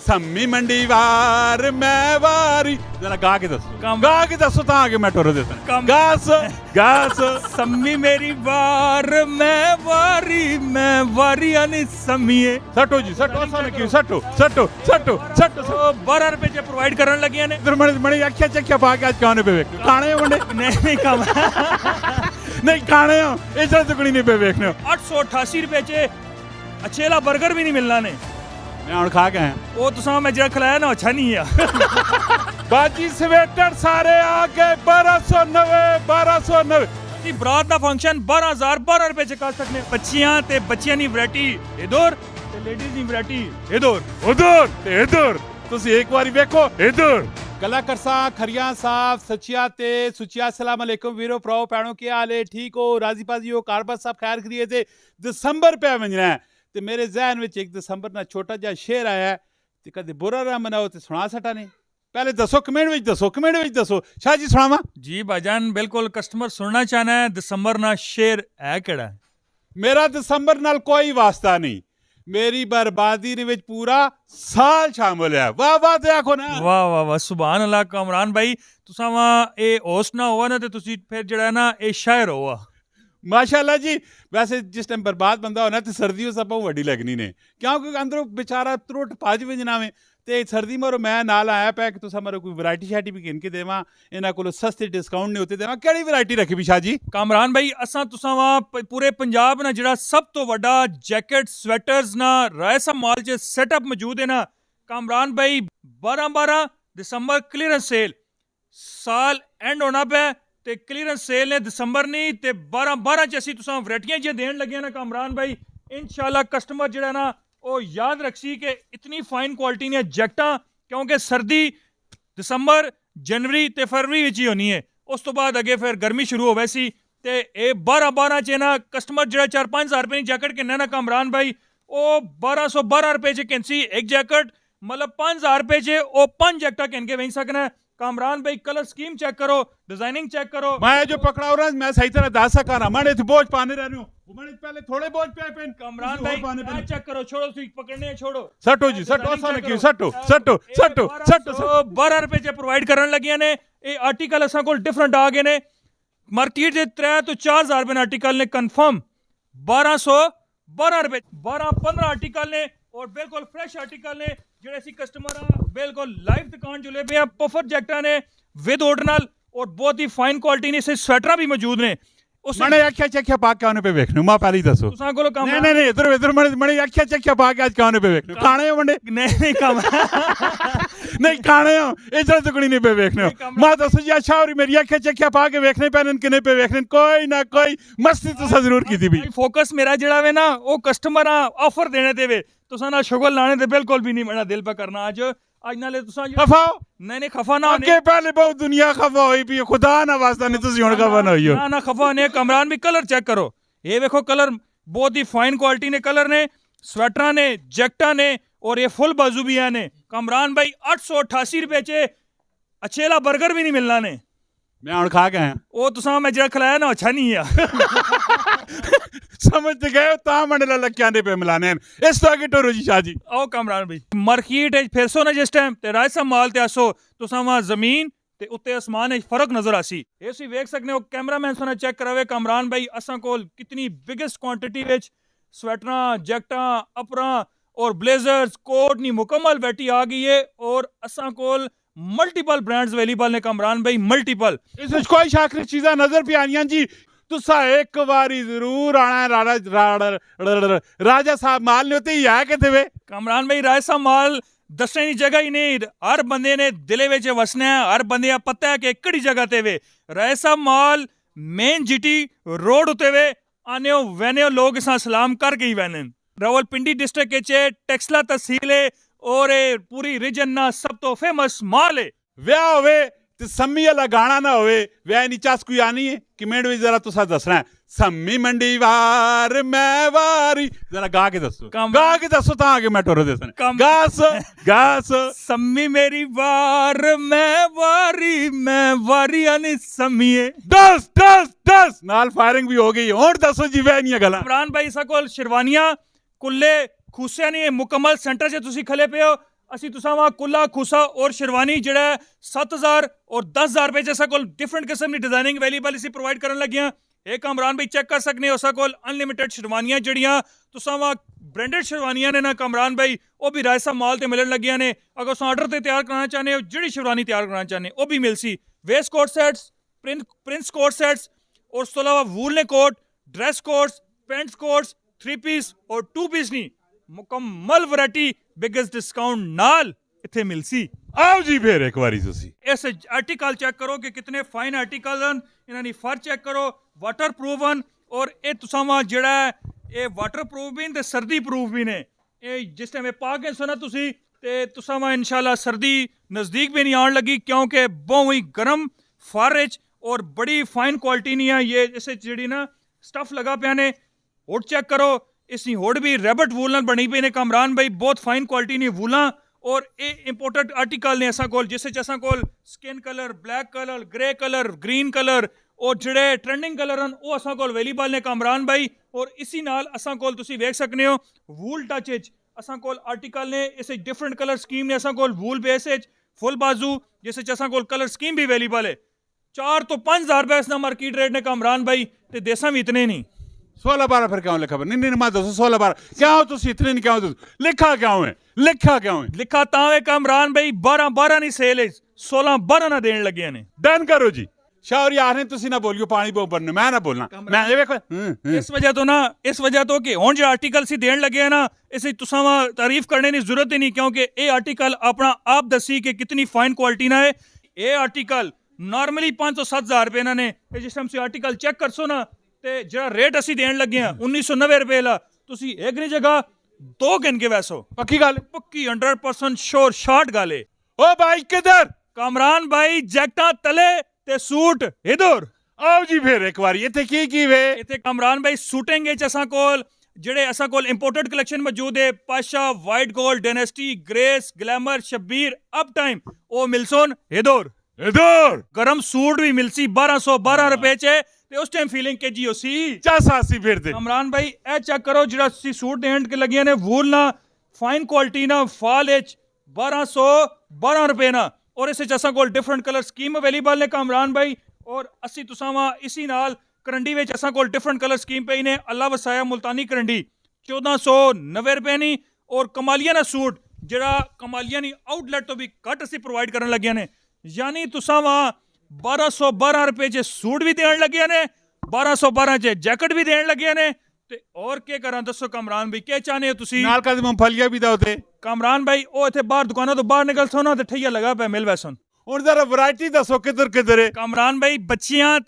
सम्मी मंडी वार मैं वारी जरा गा के दसो तां आगे मैं टुर देता गास गास सम्मी मेरी वार मैं वारी आनी सम्मीए सटो जी सटो असा क्यों सटो सटो सटो सटो 12 रुपए च प्रोवाइड करन लगियां ने इधर मणे अखियां चखियां पा के आज खाने पे वेख खाने हो मंडे नहीं काम नहीं खाने हो इधर दुगनी नहीं पे वेखने हो 888 रुपए च अछेला बर्गर भी नहीं मिलना ने मैं हुण खा के आया वो तुसा मैं जेड़ा खिलाया ना अच्छा नहीं है बाजी स्वेटर सारे आके 1290 जी बरात दा फंक्शन 12,012 रुपए च कर सकने बच्चियां ते बच्चियां दी वैरायटी इधर ते लेडीज दी वैरायटी इधर उधर ते इधर ਤੁਸੀਂ ਇੱਕ ਵਾਰੀ ਵੇਖੋ ਇਧਰ ਗੱਲਾਂ ਕਰਸਾਂ ਖਰੀਆਂ ਸਾਫ ਸੱਚੀਆਂ ਤੇ ਸੁੱਚੀਆਂ ਅਸਲਾਮ ਅਲੈਕੁਮ ਵੀਰੋ ਭਰਾਓ ਭੈਣੋ ਕੀ ਹਾਲ ਹੈ ਠੀਕ ਹੋ ਰਾਜ਼ੀ ਪਾਜ਼ੀ ਹੋ ਕਾਰਬਾ ਸਭ ਖੈਰ ਕਰੀਏ ਤੇ ਦਸੰਬਰ ਪਿਆ ਵੰਜਣਾ ਹੈ ਤੇ ਮੇਰੇ ਜ਼ਿਹਨ ਵਿੱਚ ਇੱਕ ਦਸੰਬਰ ਨਾਲ ਛੋਟਾ ਜਿਹਾ ਸ਼ੇਰ ਆਇਆ ਹੈ ਤੇ ਕਦੇ ਬੁਰਾ ਨਾ ਮਨਾਓ ਤੇ ਸੁਣਾ ਸਟਾ ਨੇ पहले दसो कमेंट में दसो शाह जी सुनावा जी भाईजान बिल्कुल कस्टमर सुनना चाहना है दिसंबर ना शेर है केड़ा मेरा दिसंबर नाल कोई वास्ता नहीं मेरी बर्बादी दे विच पूरा साल शामिल है वाह वाह ते आखो ना वाह वाह वाह सुभान अल्लाह कामरान भाई तुसा वा ए होस्ट ना होवा ना ते तुसी फिर जेड़ा ना ए शायर होवा माशाअल्लाह जी वैसे जिस टाइम बर्बाद बंदा होना तो सर्दी उस आपको वड्डी लगनी ने क्योंकि अंदरों बेचारा त्रुट भज वजना में ਤੇ ਸਰਦੀ ਮਰੋ ਮੈਂ ਨਾਲ ਆਇਆ ਪਿਆ ਕਿ ਤੁਸੀਂ ਮਾਰੇ ਕੋਈ ਵੈਰਾਈਟੀ ਸ਼ਾਟੀ ਵੀ ਗਿਣ ਕੇ ਦੇਵਾਂ ਇਹਨਾਂ ਕੋਲ ਸਸਤੇ ਡਿਸਕਾਊਂਟ ਨਹੀਂ ਉੱਤੇ ਦੇਵਾਂ ਕਿਹੜੀ ਵੈਰਾਈਟੀ ਰੱਖੀ ਵੀ ਸ਼ਾਹ ਜੀ ਕਾਮਰਾਨ ਭਾਈ ਅਸਾਂ ਤੁਸਾਂ ਵਾ ਪੂਰੇ ਪੰਜਾਬ ਨਾ ਜਿਹੜਾ ਸਭ ਤੋਂ ਵੱਡਾ ਜੈਕਟ ਸਵੈਟਰਸ ਨਾ ਰਾਇਸਾ ਮਾਲ 'ਚ ਸੈਟਅਪ ਮੌਜੂਦ ਹੈ ਨਾ ਕਾਮਰਾਨ ਭਾਈ 12 ਦਸੰਬਰ ਕਲੀਅਰੈਂਸ ਸੇਲ ਸਾਲ ਐਂਡ ਹੋਣਾ ਪਿਆ ਤੇ ਕਲੀਅਰੈਂਸ ਸੇਲ ਨੇ ਦਸੰਬਰ ਨਹੀਂ ਤੇ 12 'ਚ ਅਸੀਂ ਤੁਸਾਂ ਵੈਰਾਈਟੀਆਂ ਜੇ ਦੇਣ ਲੱਗਿਆ ਨਾ ਕਾਮਰਾਨ ਭਾਈ ਇਨਸ਼ਾਅੱਲਾ ਕਸਟਮਰ ਜਿਹੜਾ ਨਾ ਉਹ ਯਾਦ ਰੱਖੀ ਕਿ ਇਤਨੀ ਫਾਈਨ ਕੁਆਲਿਟੀ ਦੀਆਂ ਜੈਕਟਾਂ ਕਿਉਂਕਿ ਸਰਦੀ ਦਸੰਬਰ ਜਨਵਰੀ ਤੇ ਫਰਵਰੀ ਵਿੱਚ ਹੀ ਹੋਣੀ ਹੈ ਉਸ ਤੋਂ ਬਾਅਦ ਅੱਗੇ ਫਿਰ ਗਰਮੀ ਸ਼ੁਰੂ ਹੋਵੇ ਸੀ ਤੇ ਇਹ 12 ਚ ਨਾ ਕਸਟਮਰ ਜਿਹੜਾ 4-5 ਹਜ਼ਾਰ ਰੁਪਏ ਦੀ ਜੈਕਟ ਕਿੰਨਾ ਨਾ ਕਾਮਰਾਨ ਭਾਈ ਉਹ 1212 ਰੁਪਏ ਚ ਕਿੰਸੀ ਇੱਕ ਜੈਕਟ मतलब 5,000 रुपए चे ओ 5 जैकटा कहन के वही सकना है कामरान भाई कलर स्कीम चेक करो डिजाइनिंग चेक करो मैं जो पकड़ा हो रहा मैं सही तरह दस सका रहा मैंने बोझ पाने रह रही हूं मैंने पहले थोड़े बोझ पे पेन कामरान भाई चेक करो छोड़ो पकड़ने छोड़ो सटो जी सटो असा क्यों सटो सटो सटो सटो 12 रुपए चे प्रोवाइड करन लगियां ने ये आर्टिकल असा कोल डिफरेंट आ गए ने मार्केट दे 3 तो 4,000 रुपए आर्टिकल ने कंफर्म 1212 रुपए 12-15 आर्टिकल ने और बिल्कुल फ्रेश आर्टिकल ने ਜਿਹੜੇ ਅਸੀਂ ਕਸਟਮਰ ਆ ਬਿਲਕੁਲ ਲਾਈਵ ਦੁਕਾਨ ਜੁਲੇ ਪਏ ਆ ਪਫਰ ਜੈਕਟਾਂ ਨੇ ਵਿਦ ਆਰਡਰ ਨਾਲ ਔਰ ਬਹੁਤ ਹੀ ਫਾਈਨ ਕੁਆਲਿਟੀ ਨੇ ਸੇ ਸਵੈਟਰਾਂ ਵੀ ਮੌਜੂਦ ਨੇ ਉਸ ਮਣੇ ਅੱਖਾਂ ਚੱਖਿਆ ਪਾ ਕੇ ਉਹਨੇ ਪੇ ਵੇਖਣੂ ਮਾ ਪਹਿਲੀ ਦੱਸੋ ਤੁਸਾਂ ਕੋਲ ਕੰਮ ਨਹੀਂ ਇਧਰ ਮਣੇ ਅੱਖਾਂ ਚੱਖਿਆ ਪਾ ਕੇ ਅੱਜ ਕਾਹਨੇ ਪੇ ਵੇਖਣੂ ਖਾਣੇ ਹੋ ਮੰਡੇ ਨਹੀਂ ਕੰਮ ਨਹੀਂ ਖਾਣੇ ਹੋ ਇਧਰ ਦੁਗਣੀ ਨਹੀਂ ਪੇ ਵੇਖਣੇ ਮਾ ਦੱਸੋ ਜੀ ਅੱਛਾ ਔਰ ਮੇਰੀ ਅੱਖਾਂ ਚੱਖਿਆ ਪਾ ਕੇ ਵੇਖਣੇ ਪੈਣ ਕਿਨੇ ਪੇ ਵੇਖਣੇ ਕੋਈ ਨਾ ਕੋਈ ਮਸਤੀ ਤੁਸੀਂ ਜ਼ਰੂਰ ਕੀਤੀ ਵੀ ਫੋਕਸ ਮੇਰਾ ਜਿਹੜਾ ਵੇ ਨਾ ਉਹ ਕਸਟਮਰਾਂ ਆਫਰ ਦੇਣੇ ਤੇ ਵੇ तुसा ना शुगल लाने ते बिल्कुल भी नहीं मेरा दिल पे करना आज नाले तुसा खफा नहीं खफा ना आगे पहले बहुत दुनिया खफा हुई भी खुदा ना वास्ता नहीं तुसी हुन खफा ना होइयो ना खफा ने कमरान भी कलर चेक करो ये देखो कलर बहुत ही फाइन क्वालिटी ने कलर ने स्वेटरा ने जैकटा ने और ये फुल बाजू भी ने कमरान भाई 888 रुपए चे अछेला बर्गर भी नहीं मिलना ने मैं हुन खा के आया ओ तुसा मैं जेड़ा खिलाया ना अच्छा नहीं है समझ गए ता मंडला लक्याने पे मिलाने इस तो आगे टोरो जी शाह जी आओ कामरान भाई मार्केट फिर सो ना जिस टाइम ते रायसा माल ते आसो तुसा वहां जमीन ते उत्ते आसमान फर्क नजर आसी ये सी वेख सकने हो कैमरामैन सोना चेक करावे कामरान भाई असा कोल कितनी बिगेस्ट क्वांटिटी विच स्वेटरां जैकटां अपरां और ब्लेजर्स कोट नी मुकम्मल वैरायटी आ गई है और असा कोल मल्टीपल ब्रांड्स अवेलेबल ने कामरान भाई मल्टीपल इस कोई शाखरी चीज़ां नजर पे आनियां जी तुसा एक बारी जरूर आना राजा साहब माल ने होते ही है किते वे कामरान भाई राजा माल दसने दी जगह ही नहीं हर बंदे ने दिले विच वसना है हर बंदे पता है कि किहड़ी जगह ते वे राजा माल मेन जीटी रोड उते वे आने वैने लोग इसा सलाम कर गई वैने रावलपिंडी डिस्ट्रिक्ट च टेक्सला तहसील है और पूरी रीजन ना सब तो फेमस माल है व्याह होवे ते सम्मी वाला गाना ना होवे व्याह नी चास कोई आनी है कमेंट में जरा तुसा दसना है सम्मी मंडी वार मैं वारी जरा गा के दसो ता आगे मैं टोर देसना गास गास सम्मी मेरी वार मैं वारी आनी सम्मीए 10 नाल फायरिंग भी हो गई और दसो जी वह नहीं गला इमरान भाई सा कोल शेरवानियां कुल्ले खूसिया नहीं मुकम्मल सेंटर से तुसी खले पे हो ਅਸੀਂ ਤੁਸਾਂ ਵਾ ਕੁੱਲਾ ਖੁਸਾ ਔਰ ਸ਼ੇਰਵਾਨੀ ਜਿਹੜਾ 7000 ਔਰ 10000 ਰੁਪਏ 'ਚ ਅਸਾਂ ਕੋਲ ਡਿਫਰੈਂਟ ਕਿਸਮ ਦੀ ਡਿਜ਼ਾਈਨਿੰਗ ਅਵੇਲੇਬਲ ਅਸੀਂ ਪ੍ਰੋਵਾਈਡ ਕਰਨ ਲੱਗਿਆ। ਇਹ ਕਾਮਰਾਨ ਭਾਈ ਚੈੱਕ ਕਰ ਸਕਨੇ ਹੋ, ਅਸਾਂ ਕੋਲ ਅਨਲਿਮਿਟਿਡ ਸ਼ੇਰਵਾਨੀਆਂ ਜਿਹੜੀਆਂ ਤੁਸਾਂ ਵਾ ब्रांडेड शेरवानियां ने ना कामरान भाई वो भी रायसा माल ते मिलन लगियां ने। अगर तुम आर्डर ते तैयार कराना चाहते हो जिहड़ी शेरवानी तैयार कराना चाहते हो वो भी मिल सी। Waistcoat sets, prince coat sets और उस तो अलावा woollen coat, dress coats, pants coats, 3 piece और 2 पीस नहीं मुकम्मल वैरायटी बिगेस्ट डिस्काउंट नाल इत्थे मिल सी। आओ जी फिर एक बारी तुसी इस आर्टिकल चेक करो कि कितने फाइन आर्टिकल हैं, इन्हां दी फर चेक करो, वाटर प्रूफ हैं और ये तुसां वा जेड़ा ਇਹ ਵਾਟਰਪ੍ਰੂਫ ਵੀ ਤੇ ਸਰਦੀ ਪ੍ਰੂਫ ਵੀ ਨੇ। ਇਹ ਜਿਸ ਟਾਈਮ ਇਹ ਪਾ ਕੇ ਸੁਣਾ ਤੁਸੀਂ ਤੇ ਤੁਸਾਂ ਵਾ ਇਨਸ਼ਾਅੱਲਾ ਸਰਦੀ ਨਜ਼ਦੀਕ ਵੀ ਨਹੀਂ ਆਉਣ ਲੱਗੀ ਕਿਉਂਕਿ ਬਹੁਤ ਹੀ ਗਰਮ ਫਰ ਵਿੱਚ ਔਰ ਬੜੀ ਫਾਈਨ ਕੁਆਲਿਟੀ ਨਹੀਂ ਆ। ਇਹ ਇਸੇ ਜਿਹੜੀ ਨਾ ਸਟਫ ਲਗਾ ਪਿਆ ਨੇ। ਹੁੱਡ ਚੈੱਕ ਕਰੋ, ਇਸ ਦੀ ਹੁੱਡ ਵੀ ਰੈਬਟ ਵੂਲ ਨਾਲ ਬਣੀ ਪਈ ਨੇ ਕਾਮਰਾਨ ਭਾਈ, ਬਹੁਤ ਫਾਈਨ ਕੁਆਲਿਟੀ ਨੇ ਵੂਲਾਂ ਔਰ ਇਹ ਇੰਪੋਰਟਡ ਆਰਟੀਕਲ ਨੇ ਅਸਾਂ ਕੋਲ ਜਿਸ 'ਚ ਅਸਾਂ ਕੋਲ skin colour, black colour, grey colour, green colour और ਜਿਹੜੇ ਟ੍ਰੈਂਡਿੰਗ ਕਲਰ ਹਨ ਉਹ ਅਸਾਂ ਕੋਲ ਅਵੇਲੇਬਲ ਨੇ ਕਾਮਰਾਨ ਭਾਈ। ਔਰ ਇਸੀ ਨਾਲ ਅਸਾਂ ਕੋਲ ਤੁਸੀਂ ਵੇਖ ਸਕਦੇ ਹੋ ਵੂਲ ਟੱਚ ਵਿੱਚ ਅਸਾਂ ਕੋਲ ਆਰਟੀਕਲ ਨੇ। ਇਸ ਵਿੱਚ ਡਿਫਰੈਂਟ ਕਲਰ ਸਕੀਮ ਨੇ ਅਸਾਂ ਕੋਲ ਵੂਲ ਬੇਸ ਵਿੱਚ ਫੁੱਲ ਬਾਜ਼ੂ ਜਿਸ ਵਿੱਚ ਅਸਾਂ ਕੋਲ ਕਲਰ ਸਕੀਮ ਵੀ ਅਵੇਲੇਬਲ ਹੈ। 4 ਤੋਂ 5000 ਰੁਪਏ ਇਸ ਦਾ ਮਾਰਕੀਟ ਰੇਟ ਨੇ ਕਾਮਰਾਨ ਭਾਈ ਤੇ ਦੇਸਾਂ ਵੀ ਇਤਨੇ ਨਹੀਂ। 16-12 फिर क्यों लिखा? नहीं नहीं मैं दसो 16-12 क्या हो तुसी इतने नहीं क्यों लिखा क्यों है? लिखा क्यों है? लिखा तावे कामरान भाई 12-12 नहीं सेल है 16-12 ना देने लगे ने। डन करो जी शाहरी आ रहे तुसी ना बोलियो पानी बहुत बनने मैं ना बोलना मैं ये देखो इस वजह तो कि हुण जो आर्टिकल सी देन लगे ना इस तुसां वा तारीफ करने की जरूरत ही नहीं क्योंकि ये आर्टिकल अपना आप दसी कि कितनी फाइन क्वालिटी ना है। ये आर्टिकल नॉर्मली 5 ਤੋਂ 7,000 रुपए इन्होंने जिस टाइम से आर्टिकल चेक करसो ना ਤੇ ਜਿਹੜਾ ਰੇਟ ਅਸੀਂ ਦੇਣ ਲੱਗੇ ਆ 1990 ਰੁਪਏ ਲਾ ਤੁਸੀਂ ਇੱਕ ਨਹੀਂ ਜਗ੍ਹਾ 2 ਗਿਣ ਕੇ ਵੈਸੋ। ਪੱਕੀ ਗੱਲ? ਪੱਕੀ 100% ਸ਼ੋਰ ਸ਼ਾਰਟ ਗੱਲ ਏ। ਓ ਭਾਈ ਕਿਧਰ? ਕਾਮਰਾਨ ਭਾਈ ਜੈਕਟਾਂ ਤਲੇ ਤੇ ਸੂਟ ਇਧਰ ਆਓ ਜੀ ਫਿਰ ਇੱਕ ਵਾਰੀ ਇੱਥੇ ਕੀ ਵੇ? ਇੱਥੇ ਕਾਮਰਾਨ ਭਾਈ ਸ਼ੂਟਿੰਗ ਵਿੱਚ ਅਸਾਂ ਕੋਲ ਜਿਹੜੇ ਅਸਾਂ ਕੋਲ ਇੰਪੋਰਟਡ ਕਲੈਕਸ਼ਨ ਮੌਜੂਦ ਹੈ Pasha, white gold, dynasty, grace, glamour, Shabbir, up time ਉਹ ਮਿਲਸੋਨ ਇਧਰ ਗਰਮ ਸੂਟ ਵੀ ਮਿਲਸੀ 1212 ਰੁਪਏ ਚ ਤੇ ਉਸ ਟਾਈਮ ਫੀਲਿੰਗ ਕੇ ਜੀ ਹੋਸੀ ਚਾਸਾਸੀ ਫਿਰ ਤੇ। ਕਾਮਰਾਨ ਭਾਈ ਇਹ ਚੈੱਕ ਕਰੋ ਜਿਹੜਾ ਤੁਸੀਂ ਸੂਟ ਦੇਣ ਕੇ ਲੱਗੀਆਂ ਨੇ ਵੂਲ ਨਾ ਫਾਈਨ ਕੁਆਲਿਟੀ ਨਾ ਫਾਲ ਵਿੱਚ 1212 ਰੁਪਏ ਨਾ ਔਰ ਇਸ ਵਿੱਚ ਅਸਾਂ ਕੋਲ ਡਿਫਰੈਂਟ ਕਲਰ ਸਕੀਮ ਅਵੇਲੇਬਲ ਨੇ ਕਾਮਰਾਨ ਭਾਈ। ਔਰ ਅਸੀਂ ਤੁਸਾਂ ਵਾ ਇਸੀ ਨਾਲ ਕਰੰਡੀ ਵਿੱਚ ਅਸਾਂ ਕੋਲ ਡਿਫਰੈਂਟ ਕਲਰ ਸਕੀਮ ਪਈ ਨੇ। ਅੱਲਾ ਵਸਾਇਆ ਮੁਲਤਾਨੀ ਕਰੰਡੀ 1490 ਰੁਪਏ ਨਹੀਂ ਔਰ ਕਮਾਲੀਆਂ ਦਾ ਸੂਟ ਜਿਹੜਾ ਕਮਾਲੀਆਂ ਦੀ ਆਊਟਲੈਟ ਤੋਂ ਵੀ ਘੱਟ ਅਸੀਂ ਪ੍ਰੋਵਾਈਡ ਕਰਨ ਲੱਗਿਆ ਨੇ। ਯਾਨੀ ਤੁਸਾਂ ਵਾ 1212 ਰੁਪਏ 'ਚ ਸੂਟ ਵੀ ਦੇਣ ਲੱਗਿਆ ਨੇ 1212 'ਚ ਜੈਕਟ ਵੀ ਦੇਣ ਲੱਗਿਆ ਨੇ ਤੇ ਔਰ ਕੀ ਕਰਾਂ ਦੱਸੋ ਕਾਮਰਾਨ ਭਾਈ ਕੀ ਚਾਹਨੇ ਹੋ ਤੁਸੀਂ? ਨਾਲ ਕਦ ਮੂੰਗਫਲੀਆਂ ਵੀ ਦੋ ਤੇ ਕਾਮਰਾਨ ਭਾਈ ਉਹ ਇੱਥੇ ਬਾਹਰ ਦੁਕਾਨਾਂ ਤੋਂ ਬਾਹਰ ਨਿਕਲ ਸੋ ਨਾ ਤੇ ਠਈਆ ਲਗਾ ਪਿਆ ਮਿਲ ਵੈਸਨ। ਹੁਣ ਜ਼ਰਾ ਵੈਰਾਈਟੀ ਦੱਸੋ ਕਿੱਧਰ ਹੈ? ਕਾਮਰਾਨ ਭਾਈ ਬੱਚੀਆਂ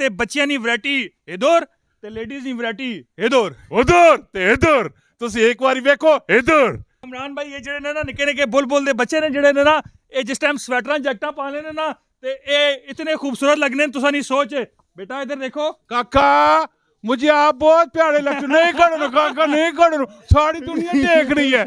ਦੀ ਵੈਰਾਈਟੀ ਇਧਰ ਤੇ ਲੇਡੀਜ਼ ਦੀ ਵੈਰਾਈਟੀ ਇਧਰ ਉਧਰ ਤੇ ਇਧਰ ਤੁਸੀਂ ਇੱਕ ਵਾਰੀ ਵੇਖੋ ਇਧਰ। ਕਾਮਰਾਨ ਭਾਈ ਇਹ ਜਿਹੜੇ ਨੇ ਨਾ ਨਿੱਕੇ ਬੁਲਬੁਲ ਦੇ ਬੱਚੇ ਨੇ ਜਿਹੜੇ ਨੇ ਨਾ ਇਹ ਜਿਸ ਟਾਈਮ ਸਵੈਟਰਾਂ ਜੈਕਟਾਂ ਪਾ ਲੈਣੇ ਨਾ ਤੇ ਇਹ इतने खूबसूरत लगने तुसा नहीं सोच। बेटा इधर देखो काका मुझे आप बहुत प्यारे लगते नहीं करो काका नहीं करो सारी दुनिया देख रही है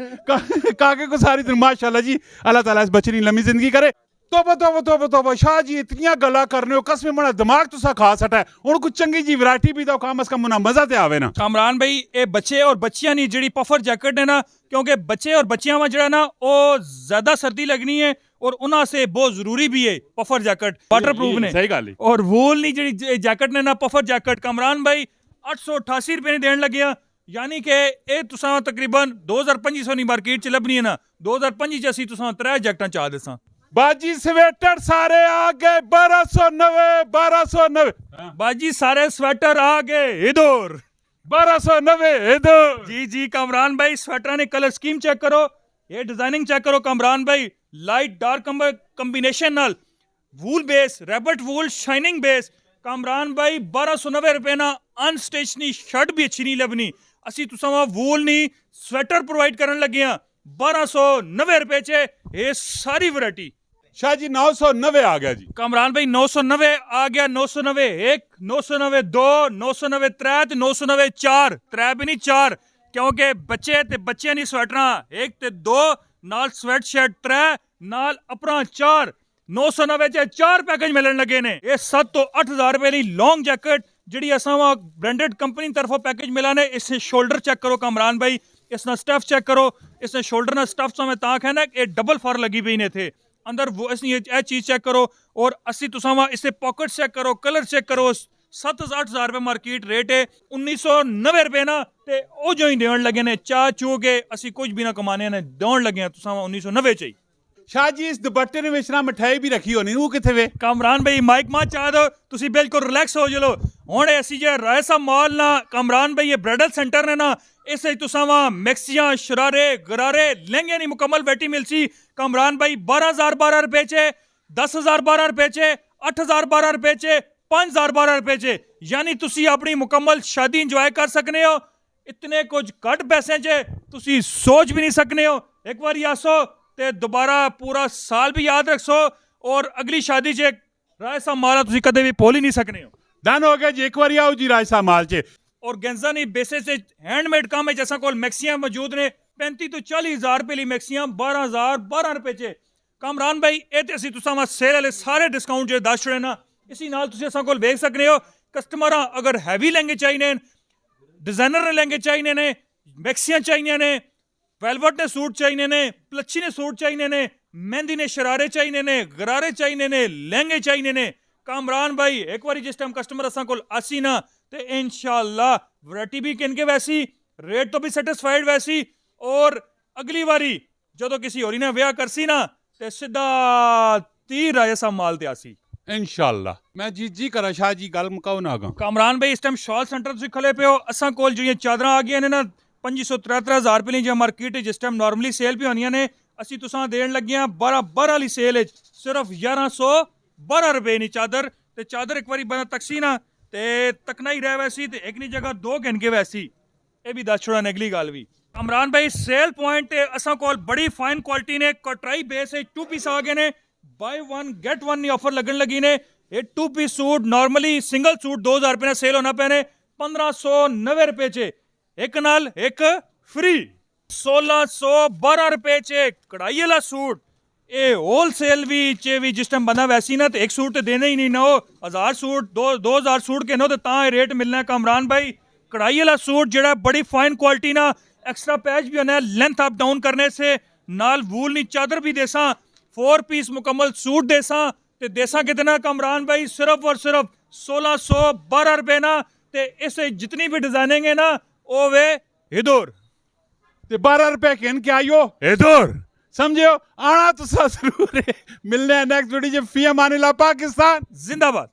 काके को सारी दुनिया माशाल्लाह जी अल्लाह ताला इस बच्चे की लंबी जिंदगी करे। तोबा शाह जी इतनियां गल्लां करने हो कसम मना दिमाग तुसा खा सटा है हुण कुछ चंगी जी वैरायटी भी दो कम अज कम मुना मजा ते आवे ना। कामरान भाई ये बच्चे और बच्चियां नहीं जिहड़ी पफर जैकेट है ना क्योंकि बच्चे और बच्चियां वा जिहड़ा ना वो ज्यादा सर्दी लगनी है और उन्हां से बहुत जरूरी भी है पफर जैकेट वाटर प्रूफ ने। सही गल है। और वूल नी जिहड़ी जैकेट ने ना पफर जैकेट कामरान भाई 888 रुपए ने देन लगे यानी कि ये तुसां तकरीबन 2500 नी मार्केट च लभनी है ना 2025 च असीं तुसां 3 जैकटां चा देसां। बाजी स्वेटर सारे आ गए 1290 बाजी सारे स्वेटर आ गए इधर 1290 इधर। जी कामरान भाई स्वेटर ने कलर स्कीम चेक करो ये डिजाइनिंग चेक करो कामरान भाई लाइट डार्क कंबिनेशन नाल वूल बेस रैबट वूल शाइनिंग बेस कामरान भाई 1290 रुपए ना अनस्टिचनी शर्ट भी अच्छी नहीं लभनी असी तुसां वूल नी स्वेटर प्रोवाइड करन लगे 1290 रुपए च ये सारी वैरायटी। शाह जी 990 आ गया जी। कामरान भाई 990 आ गया 990 1 990 2 990 3 990 4 3 भी नहीं 4 क्योंकि बच्चे ते बच्चियां दी स्वेटरां 1 ते 2 नाल स्वेट शर्ट 3 नाल अपना 4 990 च 4 पैकेज मिलन लगे ने। ये 7 तो 8000 रुपए दी लॉन्ग जैकेट जिहड़ी असां ब्रांडेड कंपनी तरफों पैकेज मिला ने इस शोल्डर चेक करो कामरान भाई ਇਸ ਨਾਲ ਸਟਫ ਚੈੱਕ ਕਰੋ, ਇਸ ਨੇ ਸ਼ੋਲਡਰ ਨਾਲ ਸਟਫ ਤੋਂ ਮੈਂ ਤਾਂ ਕਹਿਣਾ ਇਹ ਡਬਲ ਫਰ ਲੱਗੀ ਪਈ ਨੇ ਇੱਥੇ ਅੰਦਰ ਇਸ ਇਹ ਚੀਜ਼ ਚੈੱਕ ਕਰੋ। ਔਰ ਅਸੀਂ ਤੁਸਾਂ ਵਾ ਇਸੇ ਪਾਕਟ ਚੈੱਕ ਕਰੋ, ਕਲਰ ਚੈੱਕ ਕਰੋ। 7-8 ਰੁਪਏ ਮਾਰਕੀਟ ਰੇਟ ਹੈ, 1990 ਰੁਪਏ ਨਾ ਤੇ ਉਹ ਜੋ ਹੀ ਦੇਣ ਲੱਗੇ ਨੇ ਚਾਹ ਚੂ ਕੇ ਅਸੀਂ ਕੁਝ ਵੀ ਨਾ ਕਮਾਣੇ ਨੇ ਦੇਣ ਲੱਗੇ ਤੁਸਾਂ 1990 ਚ ਹੀ। ਸ਼ਾਹ ਜੀ ਇਸ ਦੁਪੱਟੇ ਦੇ ਵਿੱਚ ਨਾ ਮਠਾਈ ਵੀ ਰੱਖੀ ਹੋਣੀ, ਉਹ ਕਿੱਥੇ ਵੇ? ਕਾਮਰਾਨ ਭਾਈ ਮਾਈਕ ਮਾ ਚਾਹ ਦੋ, ਤੁਸੀਂ ਬਿਲਕੁਲ ਰਿਲੈਕਸ ਹੋ ਜਾਓ। ਹੁਣ ਅਸੀਂ ਜੇ ਰਾਇਸਾ ਮਾਲ ਨਾ ਕਾਮਰਾਨ ਭਾਈ ਇਹ ਬ੍ਰਾਈਡਲ सेंटर ने ना इसे तुसा वहाँ मैक्सियां शरारे गरारे लहंगे नहीं मुकम्मल वैरायटी मिलसी। कामरान भाई 12,012 रुपए चे, 10,012 रुपए चे, 8,012 रुपए चे, 5,012 रुपए चे, यानी तुसी अपनी मुकम्मल शादी इंजॉय कर सकने हो इतने कुछ घट पैसे च तुसी सोच भी नहीं सकने हो। एक बार आसो ते दोबारा पूरा साल भी याद रखो और अगली शादी च रायसा माल तुसी कदे भी भूल ही नहीं सकने हो। डन हो गया जी, एक बार आओ जी रायसा माल च। और गेंजा नहीं बेसिस से हैंडमेड काम है जैसा कोल मैक्सियां मौजूद ने 35 तो 40,000 रुपए ली मैक्सियां 12,012 रुपए च। कामरान भाई ये ते असी तुसां वास्ते सेल वाले सारे डिस्काउंट जो दस छड़े ना इसी नाल तुसी असां कोल वेख सकने हो। कस्टमर अगर हैवी लहंगे चाहिए डिजाइनर ने लहंगे चाहिए ने, मैक्सियां चाहिए ने, वेलवेट ने सूट चाहिए ने, प्लच्छी ने सूट चाहिए ने, मेहंदी ने शरारे चाहिए ने, गरारे चाहिए ने, लहंगे चाहिए ने। कामरान भाई एक बार जिस टाइम कस्टमर असां कोल आसी ना ते इंशाअल्लाह वैरायटी भी किनके वैसी रेट तो भी सैटिस्फाइड वैसी और अगली बारी जो किसी होरी ने ब्याह करसी ना ते सीधा 30 रायसा माल ते आसी इंशाअल्लाह। मैं जी करा शाह जी गल मुकाओ ना आगा। कामरान भाई इस टाइम शॉल सेंटर तुसीं खले पे हो असां कोल जो चादरां आ गई ने ना 2500-33,000 रुपए जो मार्केट जिस टाइम नॉर्मली सेल भी होनियां ने असी तुसां देन लगे 12 वाली सेल सिर्फ 1112 रुपए नी चादर ते चादर एक बारी बंदा तकसी ना ते तकना ही रह वैसी ते एक नी जगह दो गिनके वैसी ये भी दस छोड़ा अगली गल भी। कामरान भाई सेल पॉइंट ते असां कोल बड़ी फाइन क्वालिटी ने कटराई बेस 2 पीस आ गए ने बाय 1 गेट 1 नी ऑफर लगन लगी ने। ये 2 piece suit normally single suit 2,000 रुपए सेल होना पैने 1,590 रुपए च एक नाल एक फ्री 1,612 रुपए च कढ़ाई वाला सूट। ये होलसेल भी जिस टाइम बंदा वैसी ना तो एक सूट तो देने ही नहीं ना हो 1,000 सूट 2,000 सूट के नो तो रेट मिलना है। कामरान भाई कढ़ाई वाला सूट जड़ा बड़ी फाइन क्वालिटी ना एक्स्ट्रा पैच भी होना है लेंथ अप डाउन करने से नाल वूल नी चादर भी देसा 4 पीस मुकम्मल सूट देसा ते देसा कितना कामरान भाई सिर्फ और सिर्फ 1,612 रुपए ना ते इसे जितनी भी डिजाइनिंग है ना वो वे इधर ते 12 रुपए कहन के आयो इधर समझो आना तो जरूर है। मिलने नेक्स्ट वीडियो फी अमानिल्लाह पाकिस्तान जिंदाबाद।